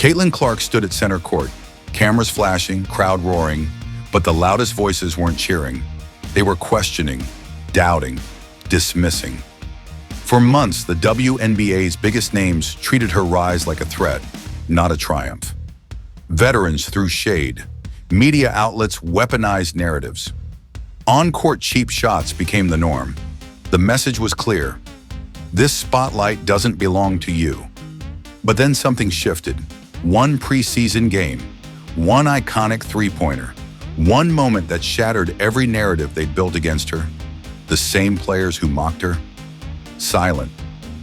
Caitlin Clark stood at center court, cameras flashing, crowd roaring, but the loudest voices weren't cheering. They were questioning, doubting, dismissing. For months, the WNBA's biggest names treated her rise like a threat, not a triumph. Veterans threw shade. Media outlets weaponized narratives. On-court cheap shots became the norm. The message was clear. This spotlight doesn't belong to you. But then something shifted. One preseason game, one iconic three-pointer, one moment that shattered every narrative they'd built against her. The same players who mocked her, silent.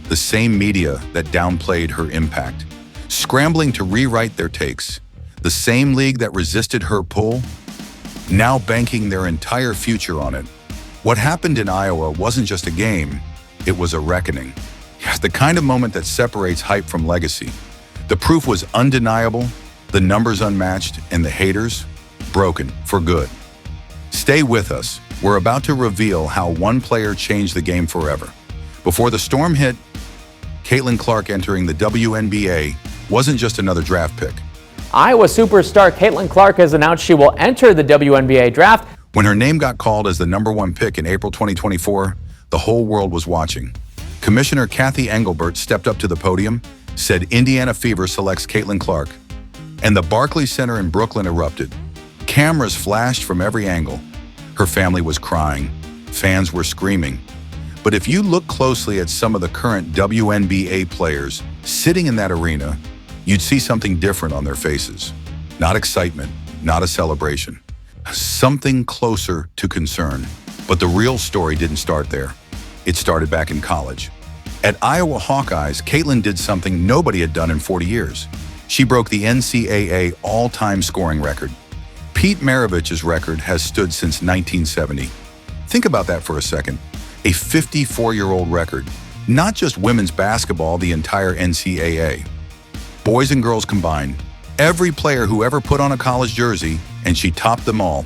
The same media that downplayed her impact, scrambling to rewrite their takes. The same league that resisted her pull, now banking their entire future on it. What happened in Iowa wasn't just a game, it was a reckoning. The kind of moment that separates hype from legacy. The proof was undeniable, the numbers unmatched, and the haters broken for good. Stay with us. We're about to reveal how one player changed the game forever. Before the storm hit, Caitlin Clark entering the WNBA wasn't just another draft pick. Iowa superstar Caitlin Clark has announced she will enter the WNBA draft. When her name got called as the #1 pick in April 2024, the whole world was watching. Commissioner Kathy Engelbert stepped up to the podium, said Indiana Fever selects Caitlin Clark, and the Barclays Center in Brooklyn erupted. Cameras flashed from every angle. Her family was crying. Fans were screaming. But if you look closely at some of the current WNBA players sitting in that arena, you'd see something different on their faces. Not excitement, not a celebration. Something closer to concern. But the real story didn't start there. It started back in college. At Iowa Hawkeyes, Caitlin did something nobody had done in 40 years. She broke the NCAA all-time scoring record. Pete Maravich's record has stood since 1970. Think about that for a second. A 54-year-old record. Not just women's basketball, the entire NCAA. Boys and girls combined. Every player who ever put on a college jersey, and she topped them all.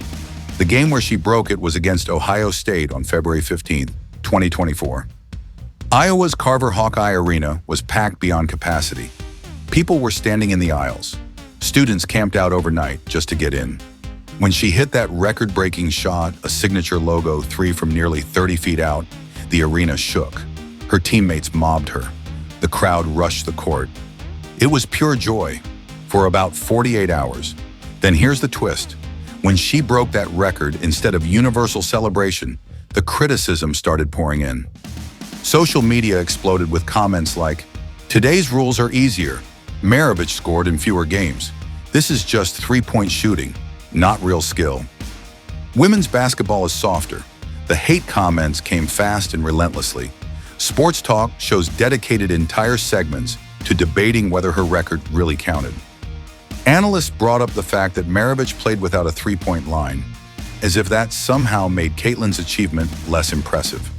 The game where she broke it was against Ohio State on February 15th, 2024. Iowa's Carver Hawkeye Arena was packed beyond capacity. People were standing in the aisles. Students camped out overnight just to get in. When she hit that record-breaking shot, a signature logo three from nearly 30 feet out, the arena shook. Her teammates mobbed her. The crowd rushed the court. It was pure joy for about 48 hours. Then here's the twist. When she broke that record, instead of universal celebration, the criticism started pouring in. Social media exploded with comments like, "Today's rules are easier. Maravich scored in fewer games. This is just three-point shooting, not real skill." Women's basketball is softer. The hate comments came fast and relentlessly. Sports Talk shows dedicated entire segments to debating whether her record really counted. Analysts brought up the fact that Maravich played without a three-point line, as if that somehow made Caitlin's achievement less impressive.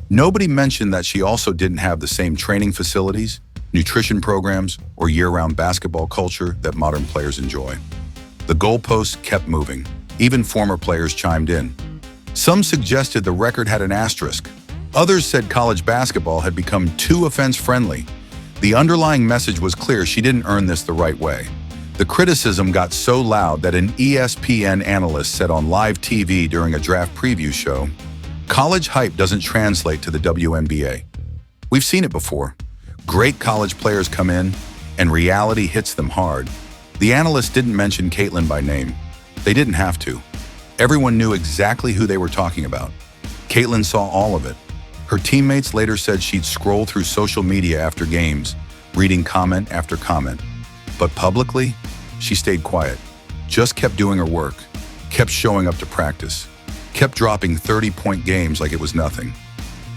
Nobody mentioned that she also didn't have the same training facilities, nutrition programs, or year-round basketball culture that modern players enjoy. The goalposts kept moving. Even former players chimed in. Some suggested the record had an asterisk. Others said college basketball had become too offense-friendly. The underlying message was clear: she didn't earn this the right way. The criticism got so loud that an ESPN analyst said on live TV during a draft preview show, "College hype doesn't translate to the WNBA." We've seen it before. Great college players come in, and reality hits them hard. The analyst didn't mention Caitlin by name. They didn't have to. Everyone knew exactly who they were talking about. Caitlin saw all of it. Her teammates later said she'd scroll through social media after games, reading comment after comment. But publicly, she stayed quiet, just kept doing her work, kept showing up to practice, kept dropping 30-point games like it was nothing,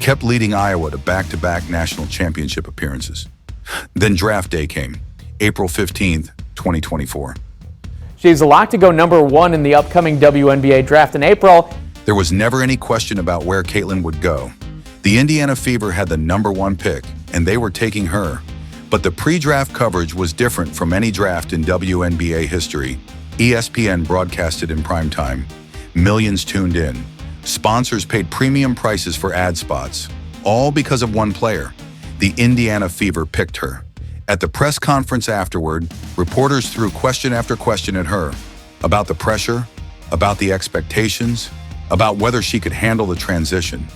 kept leading Iowa to back-to-back national championship appearances. Then draft day came, April 15th, 2024. She's a lock to go #1 in the upcoming WNBA draft in April. There was never any question about where Caitlin would go. The Indiana Fever had the #1 pick, and they were taking her. But the pre-draft coverage was different from any draft in WNBA history. ESPN broadcasted in primetime. Millions tuned in. Sponsors paid premium prices for ad spots, all because of one player. The Indiana Fever picked her. At the press conference afterward, reporters threw question after question at her about the pressure, about the expectations, about whether she could handle the transition.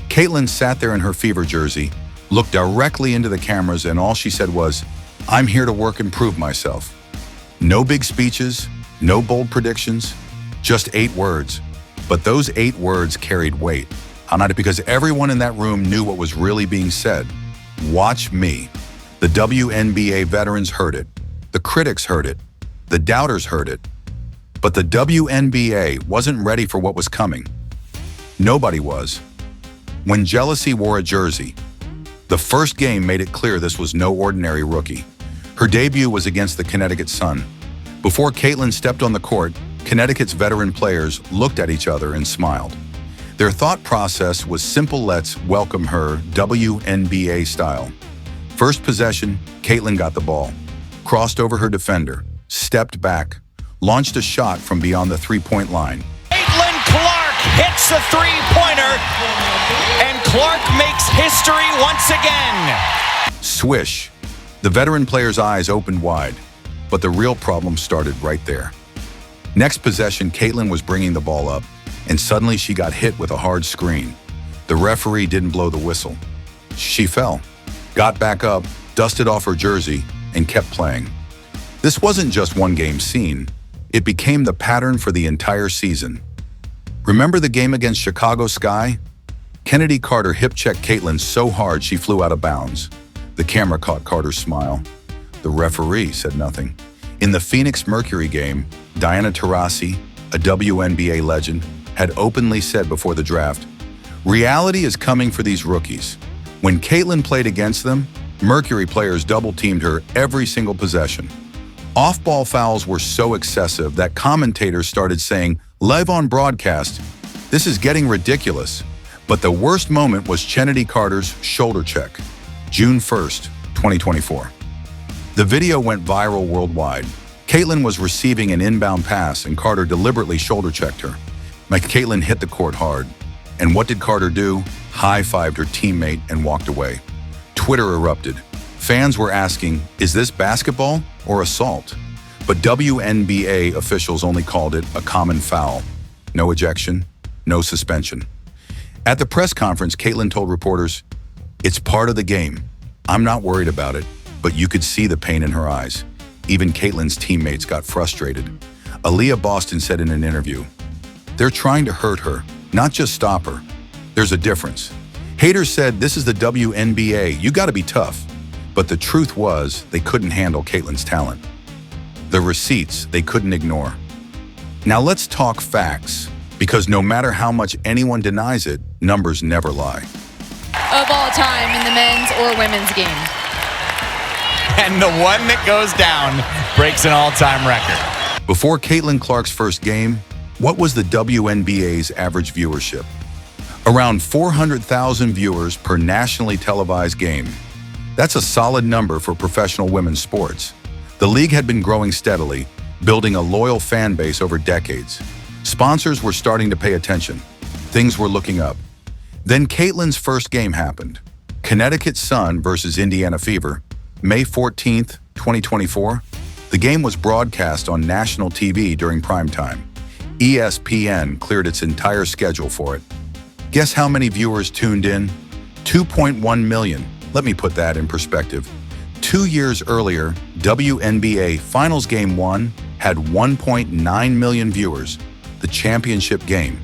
Caitlin sat there in her Fever jersey, looked directly into the cameras, and all she said was, "I'm here to work and prove myself." No big speeches, no bold predictions, just 8 words. But those 8 words carried weight, because everyone in that room knew what was really being said. Watch me. The WNBA veterans heard it. The critics heard it. The doubters heard it. But the WNBA wasn't ready for what was coming. Nobody was. When jealousy wore a jersey, the first game made it clear this was no ordinary rookie. Her debut was against the Connecticut Sun. Before Caitlin stepped on the court, Connecticut's veteran players looked at each other and smiled. Their thought process was simple: let's welcome her WNBA style. First possession, Caitlin got the ball, crossed over her defender, stepped back, launched a shot from beyond the three-point line. Caitlin Clark hits a three-pointer, and Clark makes history once again. Swish. The veteran player's eyes opened wide, but the real problem started right there. Next possession, Caitlin was bringing the ball up, and suddenly she got hit with a hard screen. The referee didn't blow the whistle. She fell, got back up, dusted off her jersey, and kept playing. This wasn't just one game scene. It became the pattern for the entire season. Remember the game against Chicago Sky? Kennedy Carter hip-checked Caitlin so hard she flew out of bounds. The camera caught Carter's smile. The referee said nothing. In the Phoenix Mercury game, Diana Taurasi, a WNBA legend, had openly said before the draft, "Reality is coming for these rookies." When Caitlin played against them, Mercury players double-teamed her every single possession. Off-ball fouls were so excessive that commentators started saying, live on broadcast, "This is getting ridiculous." But the worst moment was Kennedy Carter's shoulder check, June 1st, 2024. The video went viral worldwide. Caitlin was receiving an inbound pass and Carter deliberately shoulder-checked her. Caitlin hit the court hard. And what did Carter do? High-fived her teammate and walked away. Twitter erupted. Fans were asking, is this basketball or assault? But WNBA officials only called it a common foul. No ejection, no suspension. At the press conference, Caitlin told reporters, "It's part of the game. I'm not worried about it," but you could see the pain in her eyes. Even Caitlin's teammates got frustrated. Aaliyah Boston said in an interview, "They're trying to hurt her, not just stop her. There's a difference." Haters said, "This is the WNBA, you gotta be tough." But the truth was, they couldn't handle Caitlin's talent. The receipts they couldn't ignore. Now let's talk facts, because no matter how much anyone denies it, numbers never lie. Of all time in the men's or women's game. And the one that goes down breaks an all-time record. Before Caitlin Clark's first game, what was the WNBA's average viewership? Around 400,000 viewers per nationally televised game. That's a solid number for professional women's sports. The league had been growing steadily, building a loyal fan base over decades. Sponsors were starting to pay attention. Things were looking up. Then Caitlin's first game happened. Connecticut Sun versus Indiana Fever, May 14th, 2024. The game was broadcast on national TV during primetime. ESPN cleared its entire schedule for it. Guess how many viewers tuned in? 2.1 million. Let me put that in perspective. 2 years earlier, WNBA Finals Game 1 had 1.9 million viewers, the championship game,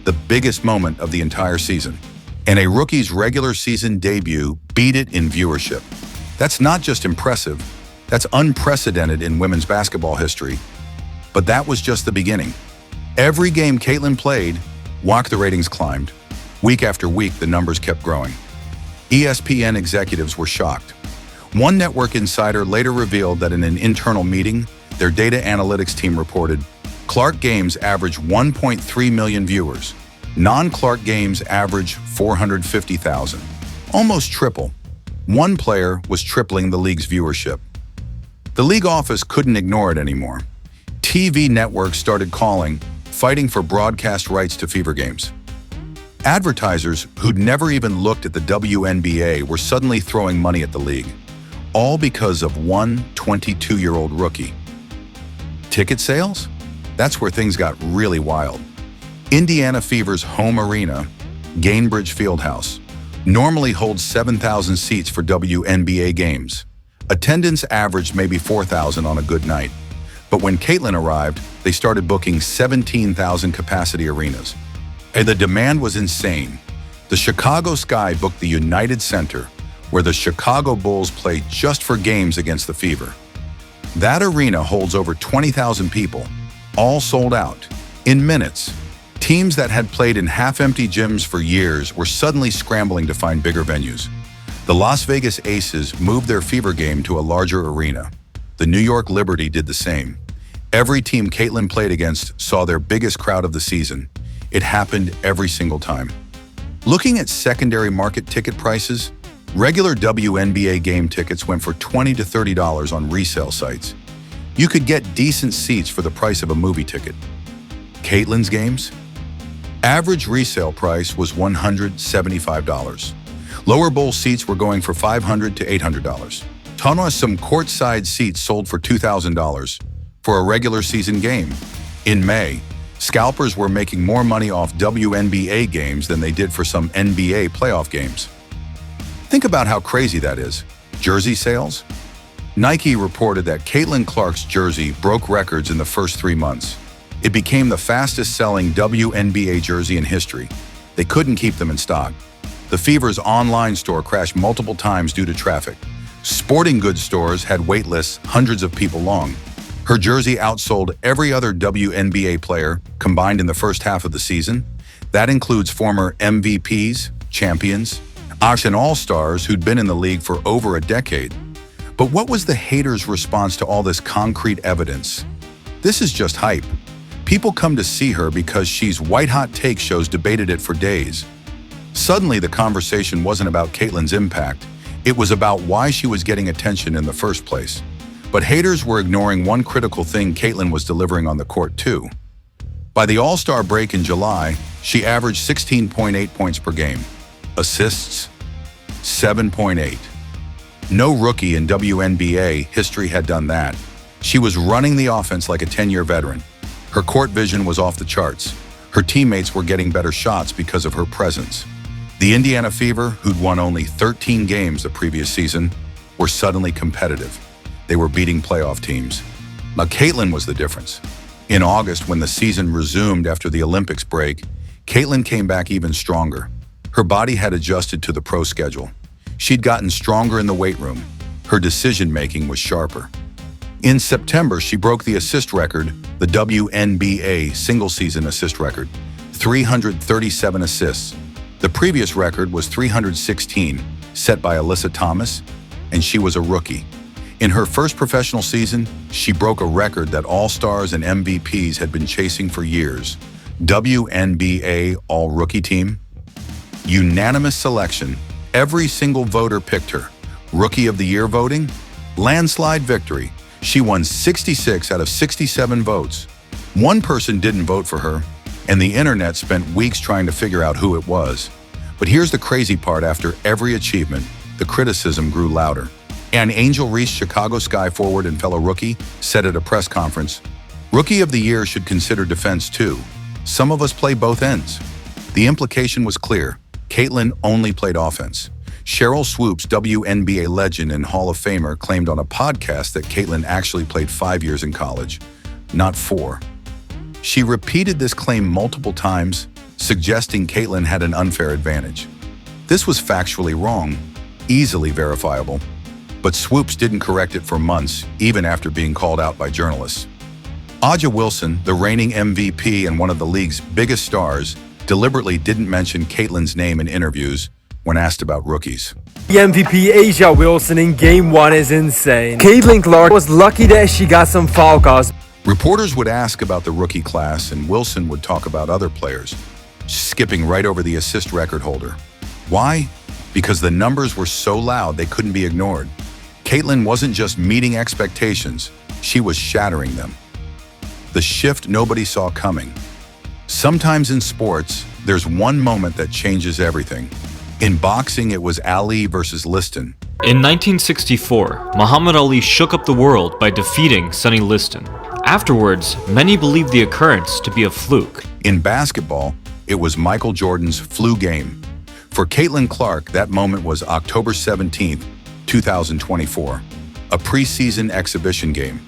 the biggest moment of the entire season. And a rookie's regular season debut beat it in viewership. That's not just impressive, that's unprecedented in women's basketball history. But that was just the beginning. Every game Caitlin played, the ratings climbed. Week after week, the numbers kept growing. ESPN executives were shocked. One network insider later revealed that in an internal meeting, their data analytics team reported, Clark games average 1.3 million viewers. Non-Clark games average 450,000. Almost triple. One player was tripling the league's viewership. The league office couldn't ignore it anymore. TV networks started calling, fighting for broadcast rights to Fever games. Advertisers who'd never even looked at the WNBA were suddenly throwing money at the league. all because of one 22-year-old rookie. Ticket sales? That's where things got really wild. Indiana Fever's home arena, Gainbridge Fieldhouse, normally holds 7,000 seats for WNBA games. Attendance averaged maybe 4,000 on a good night. But when Caitlin arrived, they started booking 17,000 capacity arenas. And the demand was insane. The Chicago Sky booked the United Center, where the Chicago Bulls play just for games against the Fever. That arena holds over 20,000 people, all sold out. In minutes, teams that had played in half-empty gyms for years were suddenly scrambling to find bigger venues. The Las Vegas Aces moved their Fever game to a larger arena. The New York Liberty did the same. Every team Caitlin played against saw their biggest crowd of the season. It happened every single time. Looking at secondary market ticket prices, regular WNBA game tickets went for $20 to $30 on resale sites. You could get decent seats for the price of a movie ticket. Caitlin's games? Average resale price was $175. Lower bowl seats were going for $500 to $800. Some courtside seats sold for $2,000 for a regular season game. In May, scalpers were making more money off WNBA games than they did for some NBA playoff games. Think about how crazy that is. Jersey sales? Nike reported that Caitlin Clark's jersey broke records in the first 3 months. It became the fastest-selling WNBA jersey in history. They couldn't keep them in stock. The Fever's online store crashed multiple times due to traffic. Sporting goods stores had wait lists hundreds of people long. Her jersey outsold every other WNBA player combined in the first half of the season. That includes former MVPs, champions, and all-stars who'd been in the league for over a decade. But what was the haters' response to all this concrete evidence? This is just hype. People come to see her because she's white-hot take shows debated it for days. Suddenly, the conversation wasn't about Caitlin's impact. It was about why she was getting attention in the first place. But haters were ignoring one critical thing Caitlin was delivering on the court too. By the All-Star break in July, she averaged 16.8 points per game. Assists? 7.8. No rookie in WNBA history had done that. She was running the offense like a 10-year veteran. Her court vision was off the charts. Her teammates were getting better shots because of her presence. The Indiana Fever, who'd won only 13 games the previous season, were suddenly competitive. They were beating playoff teams. Now, Caitlin was the difference. In August, when the season resumed after the Olympics break, Caitlin came back even stronger. Her body had adjusted to the pro schedule. She'd gotten stronger in the weight room. Her decision-making was sharper. In September, she broke the assist record, the WNBA single-season assist record, 337 assists. The previous record was 316, set by Alyssa Thomas, and she was a rookie. In her first professional season, she broke a record that All-Stars and MVPs had been chasing for years. WNBA All-Rookie Team. Unanimous selection. Every single voter picked her. Rookie of the Year voting? Landslide victory. She won 66 out of 67 votes. One person didn't vote for her, and the internet spent weeks trying to figure out who it was. But here's the crazy part: after every achievement, the criticism grew louder. And Angel Reese, Chicago Sky forward and fellow rookie, said at a press conference, "Rookie of the Year should consider defense too. Some of us play both ends." The implication was clear. Caitlin only played offense. Cheryl Swoops, WNBA legend and Hall of Famer, claimed on a podcast that Caitlin actually played 5 years in college, not 4. She repeated this claim multiple times, suggesting Caitlin had an unfair advantage. This was factually wrong, easily verifiable, but Swoops didn't correct it for months, even after being called out by journalists. A'ja Wilson, the reigning MVP and one of the league's biggest stars, deliberately didn't mention Caitlin's name in interviews when asked about rookies. The MVP A'ja Wilson in Game 1 is insane. Caitlin Clark was lucky that she got some foul calls. Reporters would ask about the rookie class, and Wilson would talk about other players, skipping right over the assist record holder. Why? Because the numbers were so loud they couldn't be ignored. Caitlin wasn't just meeting expectations, she was shattering them. The shift nobody saw coming. Sometimes in sports, there's one moment that changes everything. In boxing, it was Ali versus Liston. In 1964, Muhammad Ali shook up the world by defeating Sonny Liston. Afterwards, many believed the occurrence to be a fluke. In basketball, it was Michael Jordan's flu game. For Caitlin Clark, that moment was October 17th, 2024, a preseason exhibition game.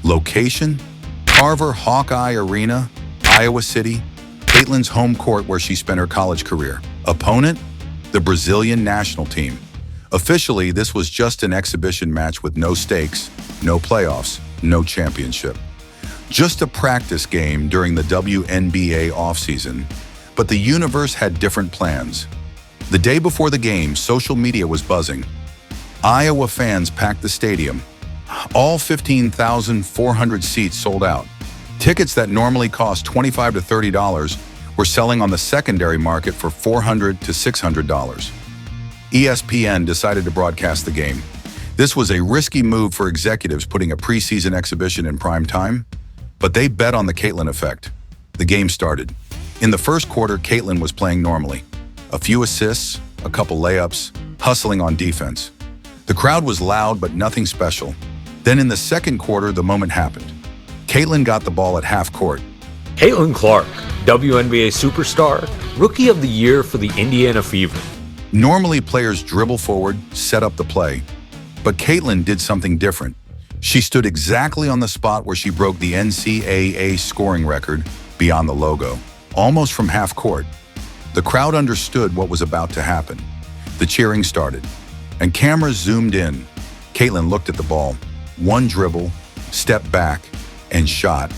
Location? Carver Hawkeye Arena, Iowa City, Caitlin's home court where she spent her college career. Opponent? The Brazilian national team. Officially, this was just an exhibition match with no stakes, no playoffs, no championship. Just a practice game during the WNBA offseason, but the universe had different plans. The day before the game, social media was buzzing. Iowa fans packed the stadium. All 15,400 seats sold out. Tickets that normally cost $25 to $30 were selling on the secondary market for $400 to $600. ESPN decided to broadcast the game. This was a risky move for executives putting a preseason exhibition in prime time, but they bet on the Caitlin effect. The game started. In the first quarter, Caitlin was playing normally. A few assists, a couple layups, hustling on defense. The crowd was loud, but nothing special. Then in the second quarter, the moment happened. Caitlin got the ball at half court. Caitlin Clark, WNBA superstar, Rookie of the Year for the Indiana Fever. Normally, players dribble forward, set up the play. But Caitlin did something different. She stood exactly on the spot where she broke the NCAA scoring record beyond the logo, almost from half court. The crowd understood what was about to happen. The cheering started, and cameras zoomed in. Caitlin looked at the ball. One dribble, stepped back, and shot.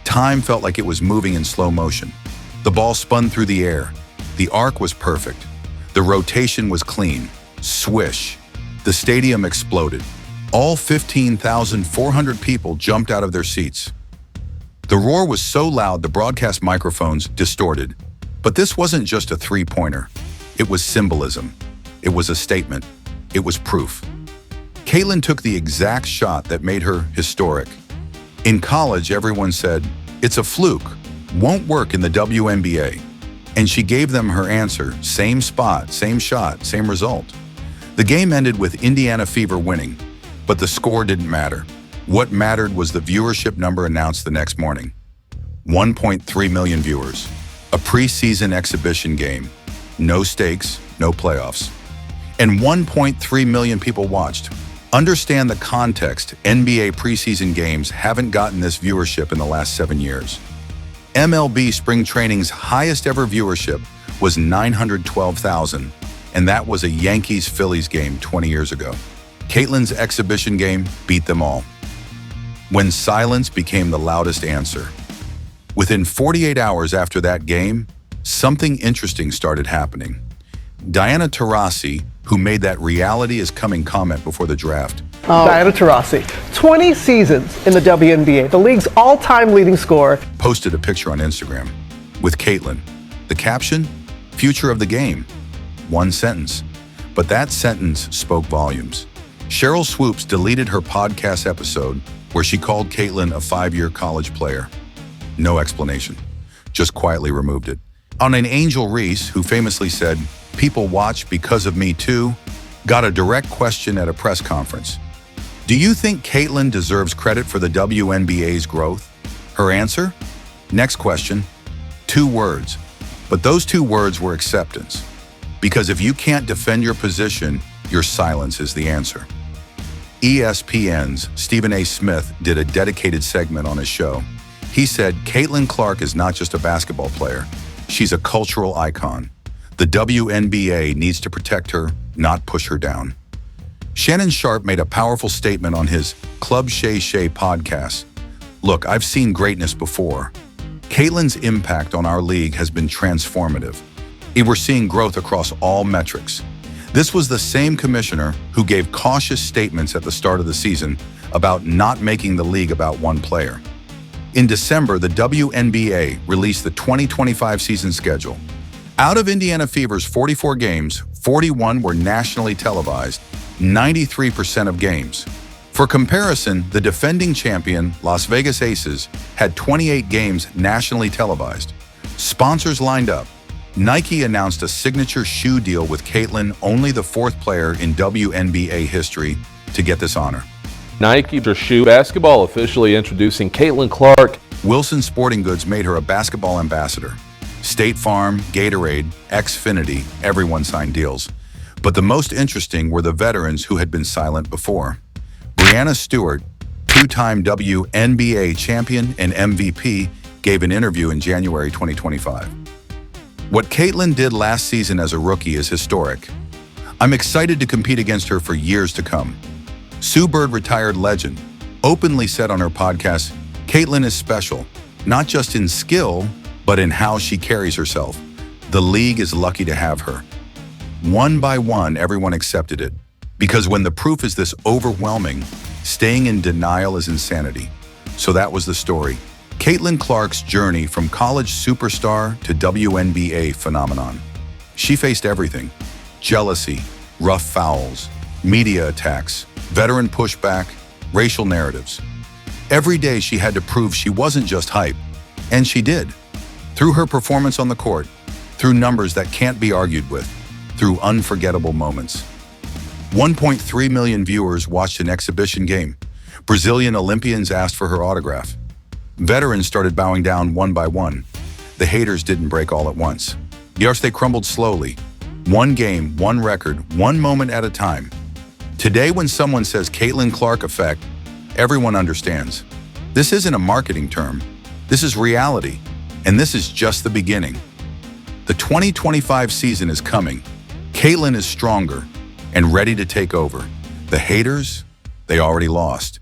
Time felt like it was moving in slow motion. The ball spun through the air. The arc was perfect. The rotation was clean. Swish. The stadium exploded. All 15,400 people jumped out of their seats. The roar was so loud the broadcast microphones distorted. But this wasn't just a three-pointer. It was symbolism. It was a statement. It was proof. Caitlin took the exact shot that made her historic. In college, everyone said, "It's a fluke, won't work in the WNBA." And she gave them her answer, same spot, same shot, same result. The game ended with Indiana Fever winning, but the score didn't matter. What mattered was the viewership number announced the next morning. 1.3 million viewers. A preseason exhibition game. No stakes, no playoffs. And 1.3 million people watched. Understand the context. NBA preseason games haven't gotten this viewership in the last 7 years. MLB spring training's highest ever viewership was 912,000, and that was a Yankees-Phillies game 20 years ago. Caitlin's exhibition game beat them all. When silence became the loudest answer. Within 48 hours after that game, something interesting started happening. Diana Taurasi, who made that reality is coming comment before the draft. Diana Taurasi, 20 seasons in the WNBA, the league's all-time leading scorer. Posted a picture on Instagram with Caitlin. The caption, "Future of the game." One sentence. But that sentence spoke volumes. Cheryl Swoops deleted her podcast episode where she called Caitlin a 5-year college player. No explanation. Just quietly removed it. On an Angel Reese, who famously said, "People watch because of me too," got a direct question at a press conference. Do you think Caitlin deserves credit for the WNBA's growth? Her answer? Next question. 2 words. But those 2 words were acceptance. Because if you can't defend your position, your silence is the answer. ESPN's Stephen A. Smith did a dedicated segment on his show. He said, Caitlin Clark is not just a basketball player. She's a cultural icon. The WNBA needs to protect her, not push her down. Shannon Sharpe made a powerful statement on his Club Shay Shay podcast. Look, I've seen greatness before. Caitlin's impact on our league has been transformative. We're seeing growth across all metrics. This was the same commissioner who gave cautious statements at the start of the season about not making the league about one player. In December, the WNBA released the 2025 season schedule. Out of Indiana Fever's 44 games, 41 were nationally televised, 93% of games. For comparison, the defending champion, Las Vegas Aces, had 28 games nationally televised. Sponsors lined up. Nike announced a signature shoe deal with Caitlin, only the fourth player in WNBA history to get this honor. Nike Shoe Basketball officially introducing Caitlin Clark. Wilson Sporting Goods made her a basketball ambassador. State Farm, Gatorade, Xfinity, everyone signed deals. But the most interesting were the veterans who had been silent before. Breanna Stewart, two-time WNBA champion and MVP, gave an interview in January 2025. What Caitlin did last season as a rookie is historic. I'm excited to compete against her for years to come. Sue Bird, retired legend, openly said on her podcast, Caitlin is special, not just in skill, but in how she carries herself. The league is lucky to have her. One by one, everyone accepted it. Because when the proof is this overwhelming, staying in denial is insanity. So that was the story. Caitlin Clark's journey from college superstar to WNBA phenomenon. She faced everything: jealousy, rough fouls, media attacks, veteran pushback, racial narratives. Every day she had to prove she wasn't just hype, and she did. Through her performance on the court, through numbers that can't be argued with, through unforgettable moments. 1.3 million viewers watched an exhibition game. Brazilian Olympians asked for her autograph. Veterans started bowing down one by one. The haters didn't break all at once. Yes, they crumbled slowly. One game, one record, one moment at a time. Today, when someone says Caitlin Clark effect, everyone understands. This isn't a marketing term. This is reality. And this is just the beginning. The 2025 season is coming. Caitlin is stronger and ready to take over. The haters, they already lost.